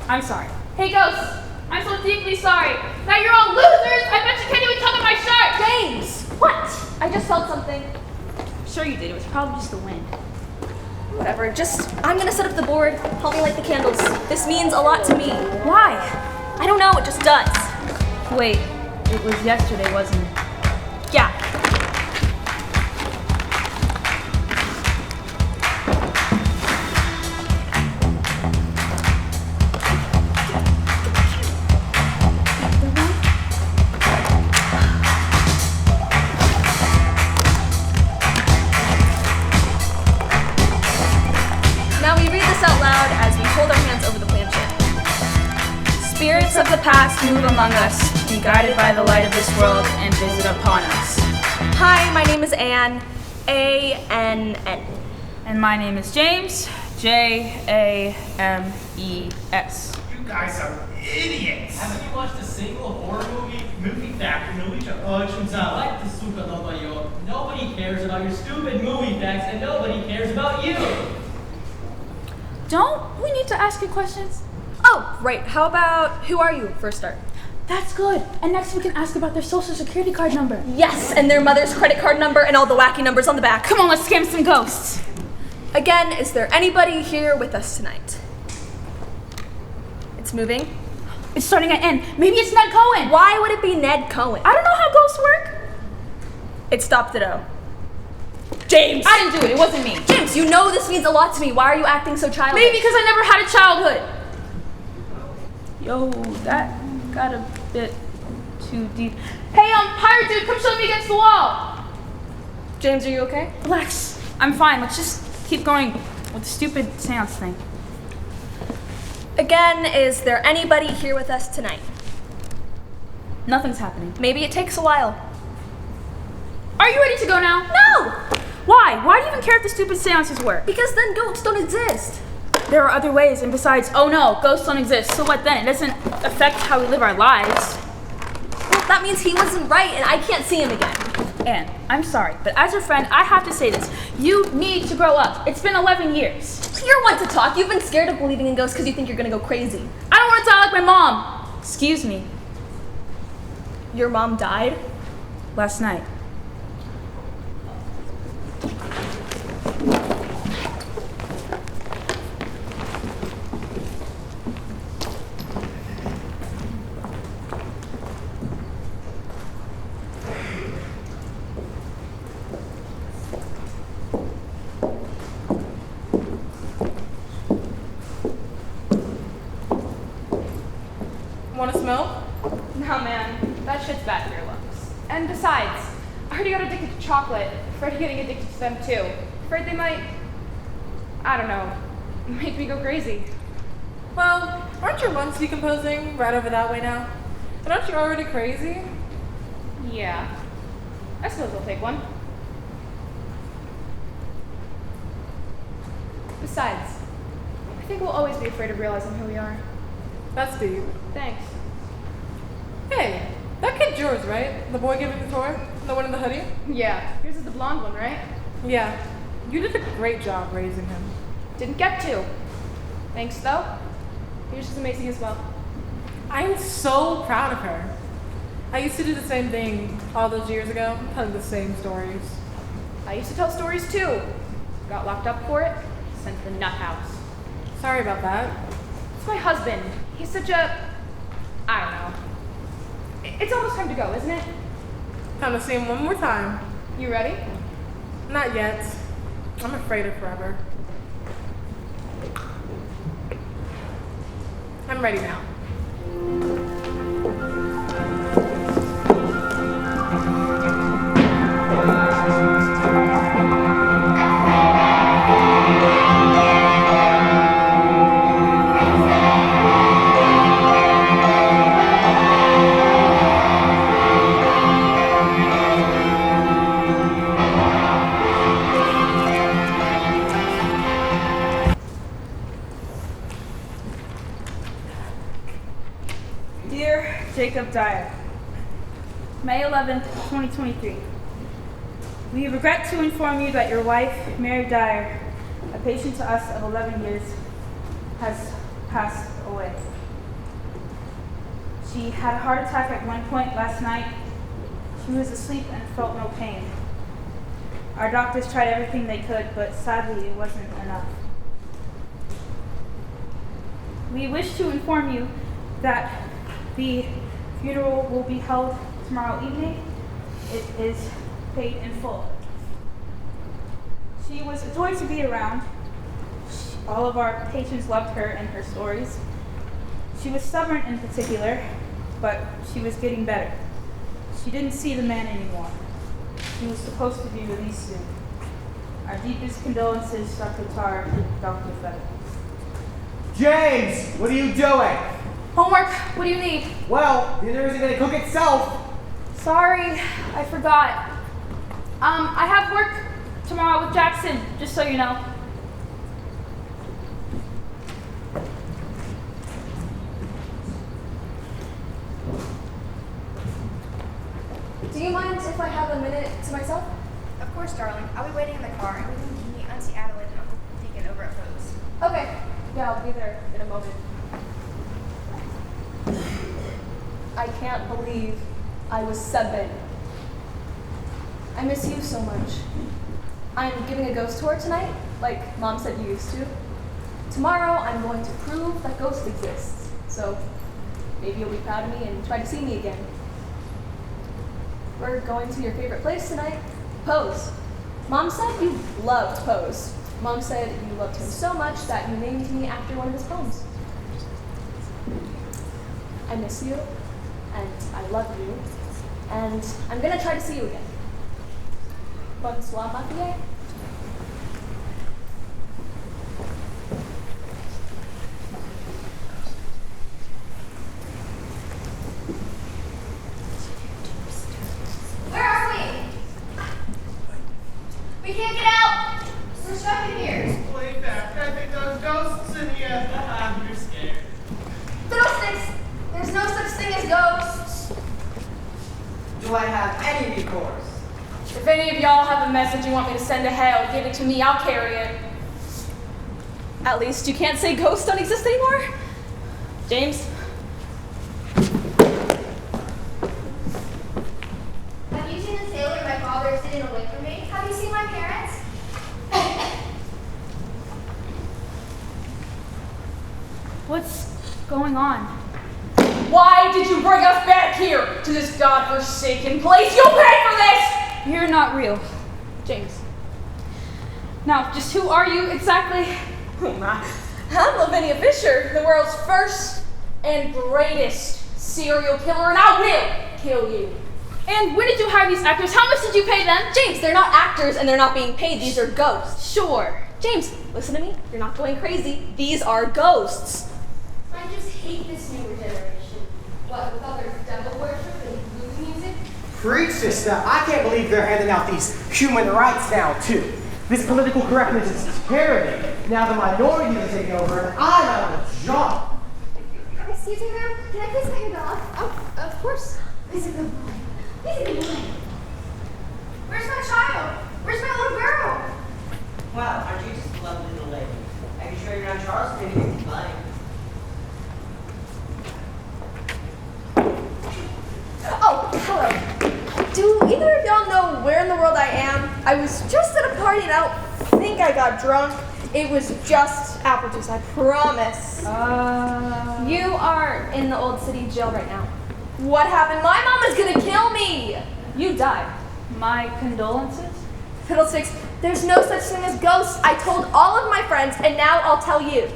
I'm sorry. Hey, ghosts. I'm so deeply sorry. Now you're all losers! I bet you can't even tug at my shirt! James! What? I just felt something. Sure you did. It was probably just the wind. Whatever. I'm gonna set up the board. Help me light the candles. This means a lot to me. Why? I don't know. It just does. Wait. It was yesterday, wasn't it? Yeah. Spirits of the past move among us, be guided by the light of this world and visit upon us. Hi, my name is Anne. A-N-N. And my name is James. J-A-M-E-S. You guys are idiots. Haven't you watched a single horror movie? Movie fact, nobody cares about your stupid movie facts, and nobody cares about you. Don't we need to ask you questions? Oh, right. How about, who are you, for a start? That's good. And next we can ask about their social security card number. Yes, and their mother's credit card number and all the wacky numbers on the back. Come on, let's scam some ghosts. Again, is there anybody here with us tonight? It's moving. It's starting at N. Maybe it's Ned Cohen. Why would it be Ned Cohen? I don't know how ghosts work. It stopped it all. James! I didn't do it. It wasn't me. James, you know this means a lot to me. Why are you acting so childish? Maybe because I never had a childhood. Yo, that got a bit too deep. Hey, pirate dude, come shove me against the wall. James, are you okay? Relax. I'm fine. Let's just keep going with the stupid seance thing. Again, is there anybody here with us tonight? Nothing's happening. Maybe it takes a while. Are you ready to go now? No! Why? Why do you even care if the stupid seances work? Because then ghosts don't exist. There are other ways, and besides, oh no, ghosts don't exist. So what then? It doesn't affect how we live our lives. Well, that means he wasn't right and I can't see him again. Anne, I'm sorry, but as your friend, I have to say this. You need to grow up. It's been 11 years. You're one to talk. You've been scared of believing in ghosts because you think you're gonna go crazy. I don't want to die like my mom. Excuse me. Your mom died? Last night. Want to smoke? No, man. That shit's bad for your lungs. And besides, I heard you got addicted to chocolate. Afraid of getting addicted to them too. Afraid they might, I don't know, make me go crazy. Well, aren't your lungs decomposing right over that way now? And aren't you already crazy? Yeah. I suppose I'll take one. Besides, I think we'll always be afraid of realizing who we are. That's deep. Thanks. Hey, that kid's yours, right? The boy giving the tour? The one in the hoodie? Yeah. Yours is the blonde one, right? Yeah. You did a great job raising him. Didn't get to. Thanks, though. Yours is amazing as well. I'm so proud of her. I used to do the same thing all those years ago, telling the same stories. I used to tell stories too. Got locked up for it, sent to the nut house. Sorry about that. It's my husband. He's such a... I don't know. It's almost time to go, isn't it? Time to see him one more time. You ready? Not yet. I'm afraid of forever. I'm ready now. Dear Jacob Dyer, May 11th, 2023. We regret to inform you that your wife, Mary Dyer, a patient to us of 11 years, has passed away. She had a heart attack at one point last night. She was asleep and felt no pain. Our doctors tried everything they could, but sadly it wasn't enough. We wish to inform you that the funeral will be held tomorrow evening. It is paid in full. She was a joy to be around. All of our patients loved her and her stories. She was stubborn in particular, but she was getting better. She didn't see the man anymore. She was supposed to be released soon. Our deepest condolences, Dr. Tar and Dr. Feather. James, what are you doing? Homework, what do you need? Well, dinner isn't going to cook itself. Sorry, I forgot. I have work tomorrow with Jackson, just so you know. Do you mind if I have a minute to myself? Of course, darling. I'll be waiting in the car, and we can meet Auntie Adelaide and Uncle Deacon over at Rose. Okay. Yeah, I'll be there in a moment. I can't believe I was 7. I miss you so much. I'm giving a ghost tour tonight, like Mom said you used to. Tomorrow, I'm going to prove that ghosts exist. So maybe you'll be proud of me and try to see me again. we're going to your favorite place tonight, Pose. Mom said you loved Pose. Mom said you loved him so much that you named me after one of his poems. I miss you, and I love you, and I'm gonna try to see you again. Bonsoir, ma fille. Where are we? We can't get out. We're stuck in here. Believe that. I think those ghosts in here. You're scared. Fiddlesticks! There's no such thing as ghosts. Do I have any recourse? If any of y'all have a message you want me to send to hell, give it to me, I'll carry it. At least you can't say ghosts don't exist anymore? James? Have you seen the sailor my father is sitting away from me? Have you seen my parents? What's going on? Why did you bring us back here to this godforsaken place? You'll pay for this! You're not real. James. Now, just who are you exactly? I'm Lavinia Fisher, the world's first and greatest serial killer, and I will kill you. And when did you hire these actors? How much did you pay them? James, they're not actors and they're not being paid. These are ghosts. Sure. James, listen to me. You're not going crazy. These are ghosts. I just hate this newer generation. What, with all their devil worship and blues music? Preach, sister. I can't believe they're handing out these human rights now, too. This political correctness is tyranny. Now the minorities are taking over and I'm out of a job. Excuse me, ma'am. Can I please pet your dog? Oh, of course. He's a good boy. He's a good boy. Where's my child? Where's my little girl? Well, aren't you just a lovely little lady? Are you sure you're not Charles? Maybe you can fly. Oh, hello. Do either of y'all know where in the world I am? I was just at a party and I don't think I got drunk. It was just apple juice, I promise. You are in the old city jail right now. What happened? My mom is gonna kill me! You died. My condolences? Fiddlesticks, there's no such thing as ghosts. I told all of my friends and now I'll tell you.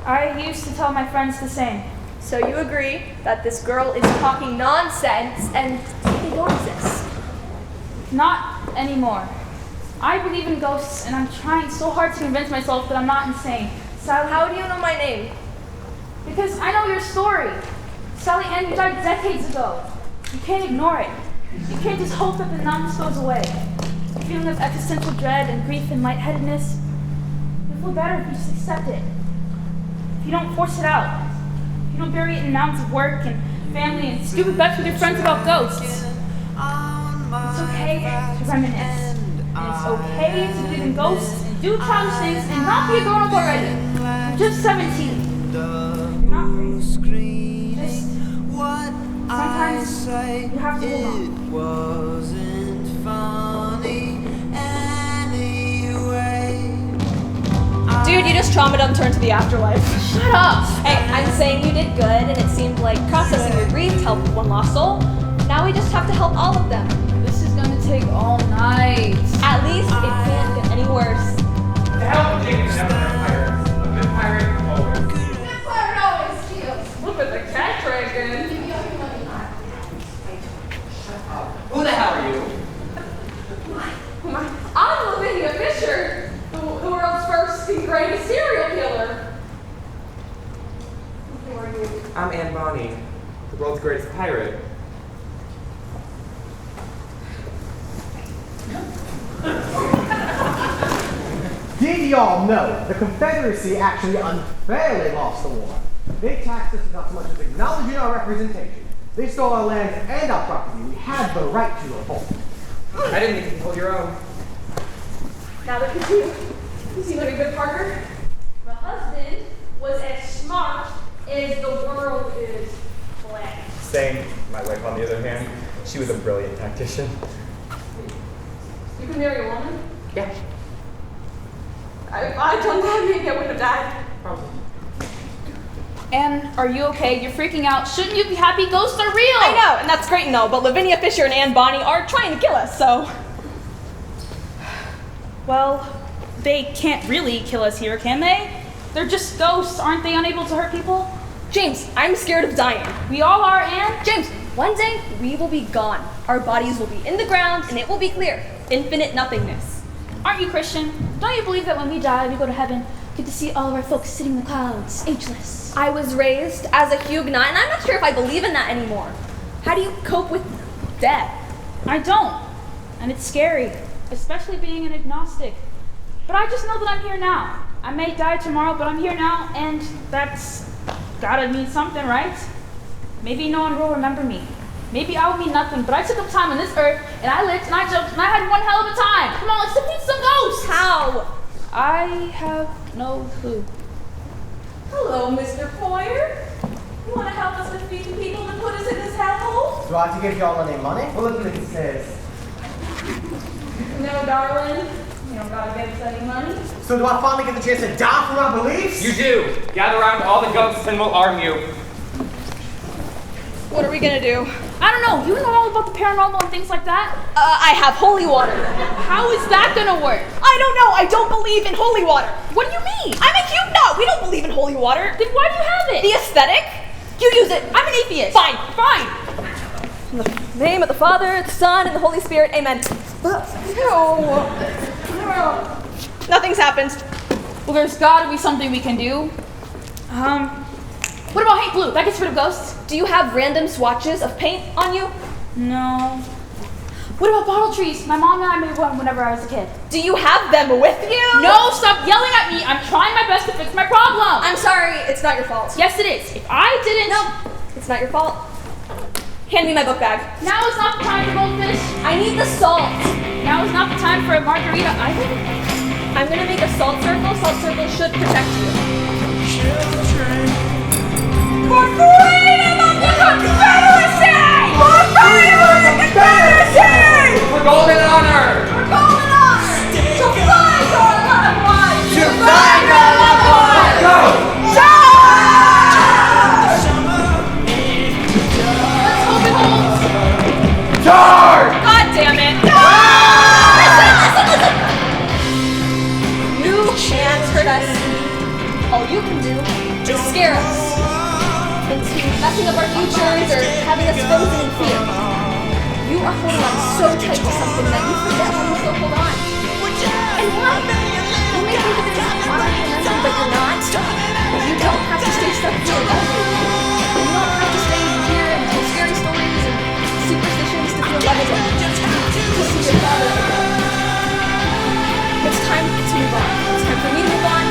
I used to tell my friends the same. So you agree that this girl is talking nonsense and they don't exist? Not anymore. I believe in ghosts, and I'm trying so hard to convince myself that I'm not insane. Sally, how do you know my name? Because I know your story. Sally Ann, you died decades ago. You can't ignore it. You can't just hope that the numbness goes away. The feeling of existential dread and grief and lightheadedness, you'll feel better if you just accept it. If you don't force it out. If you don't bury it in mountains of work and family and stupid bets with your friends about ghosts. It's okay to reminisce. And it's okay to believe in ghosts and do childish things and not be a grown-up already. You're just 17. You're not crazy. Just sometimes you have to hold on. Wasn't funny anyway. Dude, you just trauma dumped her into the afterlife. Shut up! Hey, I'm saying you did good, and it seemed like processing your grief helped one lost soul. Now we just have to help all of them. This is gonna take all night. At least it can't get any worse. To help Jake is never a pirate. A good pirate always. Good pirate always steals. Look at the cat dragon. Give me all your money. Who the hell are you? I'm Lavinia Fisher, the world's first and greatest serial killer. Who are you? I'm Anne Bonny, the world's greatest pirate. Did y'all know the Confederacy actually unfairly lost the war? They taxed us without so much as acknowledging our representation. They stole our land and our property. We had the right to revolt. I didn't think you hold your own. Now look at you. You seem like a good partner. My husband was as smart as the world is flat. Same. My wife, on the other hand, she was a brilliant tactician. You can marry a woman? Yeah. If I'd done that, maybe I would have died. Probably. Anne, are you okay? You're freaking out. Shouldn't you be happy? Ghosts are real! I know, and that's great and all, but Lavinia Fisher and Anne Bonny are trying to kill us, so... Well, they can't really kill us here, can they? They're just ghosts. Aren't they unable to hurt people? James, I'm scared of dying. We all are, Anne. James, one day we will be gone. Our bodies will be in the ground, and it will be clear. Infinite nothingness. Aren't you Christian? Don't you believe that when we die, we go to heaven, get to see all of our folks sitting in the clouds, ageless? I was raised as a Huguenot, and I'm not sure if I believe in that anymore. How do you cope with death? I don't. And it's scary, especially being an agnostic. But I just know that I'm here now. I may die tomorrow, but I'm here now, and that's gotta mean something, right? Maybe no one will remember me. Maybe I will mean nothing, but I took up time on this earth, and I lived, and I jumped, and I had one hell of a time. Come on, let's defeat some ghosts! How? I have no clue. Hello, Mr. Poyer. You want to help us defeat the people that put us in this hellhole? Do I have to give y'all any money? Well, look what it says. No, darling. You don't gotta give us any money. So do I finally get the chance to die for my beliefs? You do. Gather around all the ghosts and we'll arm you. What are we gonna do? I don't know. You know all about the paranormal and things like that? I have holy water. How is that gonna work? I don't know. I don't believe in holy water. What do you mean? I'm a Huguenot. We don't believe in holy water. Then why do you have it? The aesthetic? You use it. I'm an atheist. Fine. Fine. In the name of the Father, the Son, and the Holy Spirit. Amen. Nothing's happened. Well, there's gotta be something we can do. What about Hank Blue? That gets rid of ghosts. Do you have random swatches of paint on you? No. What about bottle trees? My mom and I made one whenever I was a kid. Do you have them with you? No, stop yelling at me. I'm trying my best to fix my problem. I'm sorry, it's not your fault. Yes, it is. If I didn't... No, it's not your fault. Hand me my book bag. Now is not the time for goldfish. I need the salt. Now is not the time for a margarita either. I'm gonna make a salt circle. Salt circle should protect you. For freedom of the Confederacy! For freedom of the Confederacy! For golden honor! For golden honor! To find your loved ones! To find your loved ones! Go! Let's hope it holds. Charge! God damn it! Listen! You can't hurt us. All you can do is scare us into messing up our futures or having us frozen in fear. You are holding on so tight to something that you forget when you still hold on. And why? You may think of it as honoring a memory, but you're not. You don't have to stay stuck here alone. You don't have to stay here and tell scary stories and superstitions to feel loved again. To see your father again. It's time to move on. It's time for me to move on.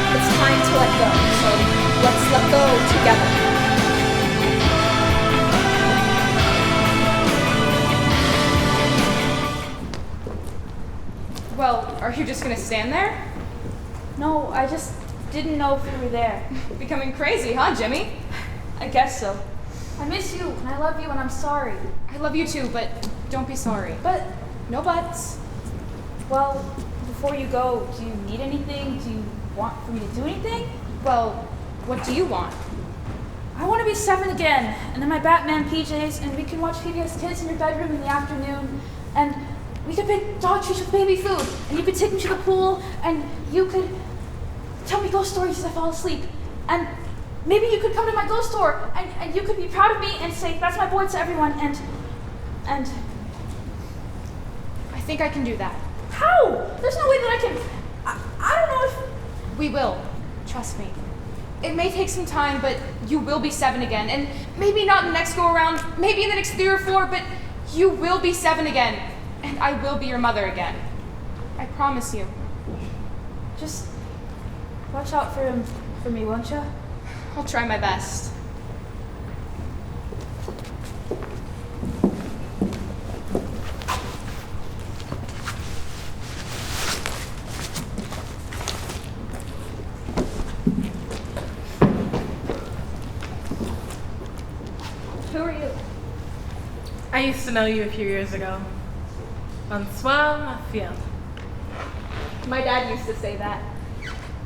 It's time to let go. So let's let go together. Well, are you just gonna stand there? No, I just didn't know if you were there. Becoming crazy, huh, Jimmy? I guess so. I miss you, and I love you, and I'm sorry. I love you too, but don't be sorry. But, No buts. well, before you go, do you need anything? Do you want for me to do anything? Well, what do you want? I want to be 7 again, and in my Batman PJs, and we can watch PBS Kids in your bedroom in the afternoon, and we could make dog treats with baby food, and you could take me to the pool, and you could tell me ghost stories as I fall asleep, and maybe you could come to my ghost tour, and you could be proud of me and say, that's my boy to everyone, and I think I can do that. how? There's no way that I can, I don't know if, We will. Trust me. It may take some time, but you will be 7 again. And maybe not in the next go around, maybe in the next 3 or 4, but you will be 7 again. And I will be your mother again. I promise you. just watch out for him, for me, won't you? I'll try my best. Who are you? I used to know you a few years ago. Bonsoir, ma fille. My dad used to say that.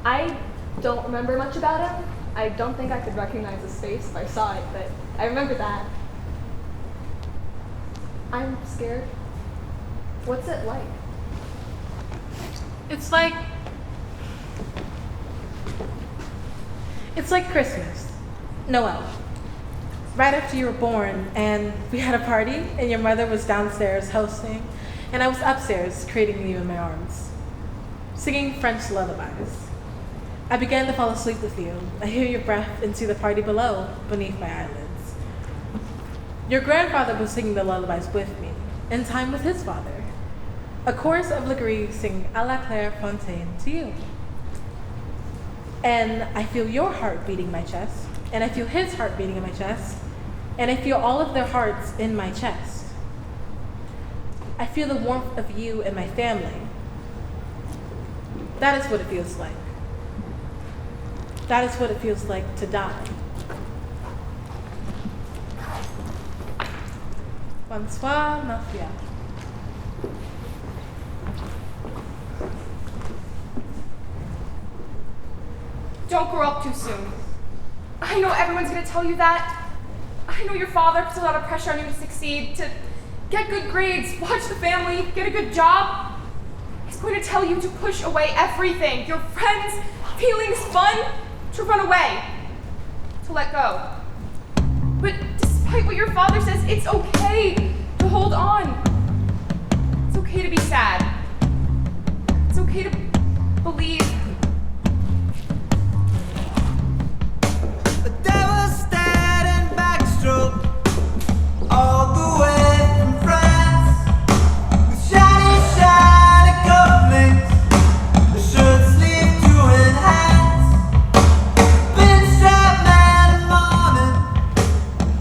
I don't remember much about him. I don't think I could recognize his face if I saw it, but I remember that. I'm scared. What's it like? It's like Christmas, Noel. Right after you were born, and we had a party, and your mother was downstairs hosting, and I was upstairs cradling you in my arms, singing French lullabies. I began to fall asleep with you. I hear your breath into the party below, beneath my eyelids. Your grandfather was singing the lullabies with me, in time with his father. A chorus of Legree sing à la Claire Fontaine to you. And I feel your heart beating in my chest, and I feel his heart beating in my chest, and I feel all of their hearts in my chest. I feel the warmth of you and my family. That is what it feels like. That is what it feels like to die. Bonsoir, Mafia. Don't grow up too soon. I know everyone's gonna tell you that. I know your father puts a lot of pressure on you to succeed, to get good grades, watch the family, get a good job. He's going to tell you to push away everything, your friends, feelings, fun, to run away, to let go. But despite what your father says, it's okay to hold on. It's okay to be sad. It's okay to believe. All the way from France, with shiny, shiny cufflinks, the shirt sleeve to enhance. Pinstripe man in morning,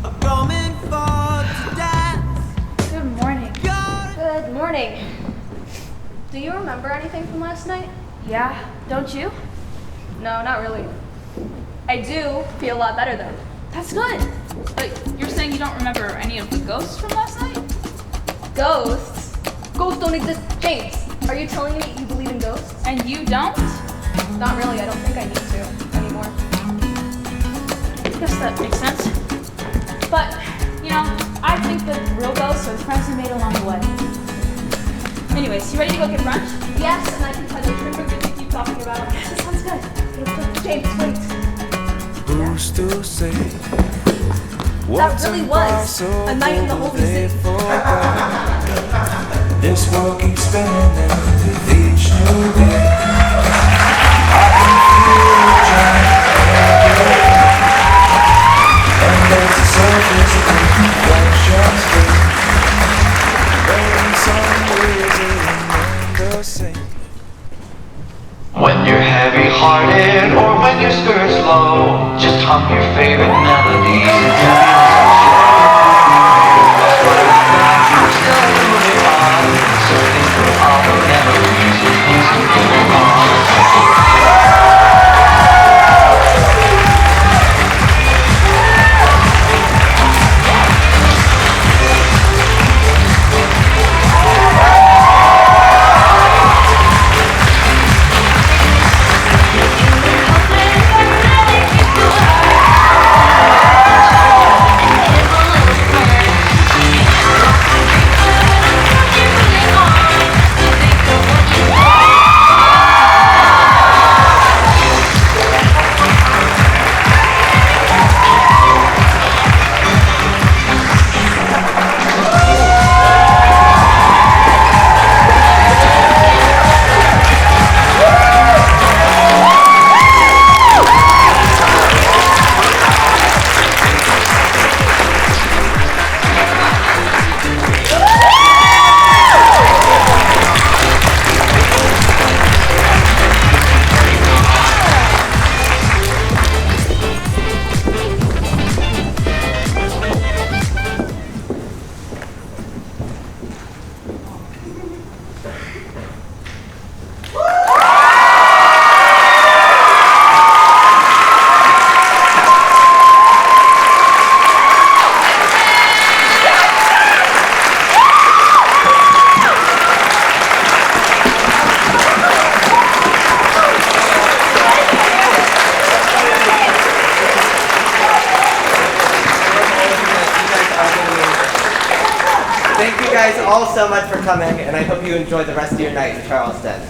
I'm coming for to dance. Good morning. Good morning. Do you remember anything from last night? Yeah, don't you? No, not really. I do feel a lot better though. That's good. But you're saying you don't remember any of the ghosts from last night? Ghosts? Ghosts don't exist. James, are you telling me you believe in ghosts? And you don't? Not really. I don't think I need to anymore. I guess that makes sense. But, you know, I think that real ghosts are the friends we made along the way. Anyways, you ready to go get brunch? Yes, and I can tell you the that you keep talking about. Yes, that sounds good. James, wait. Who's to say? That really was a night in the Holy City. This world keeps spinning with each new day. I can feel it trying and there's a surface of reflections but in some ways it remains the same. When you're heavy-hearted or when your skirt's low, just hum your favorite melodies and tell you're still moving on, searching for all the memories and things to move on. guys all so much for coming, and I hope you enjoy the rest of your night in Charleston.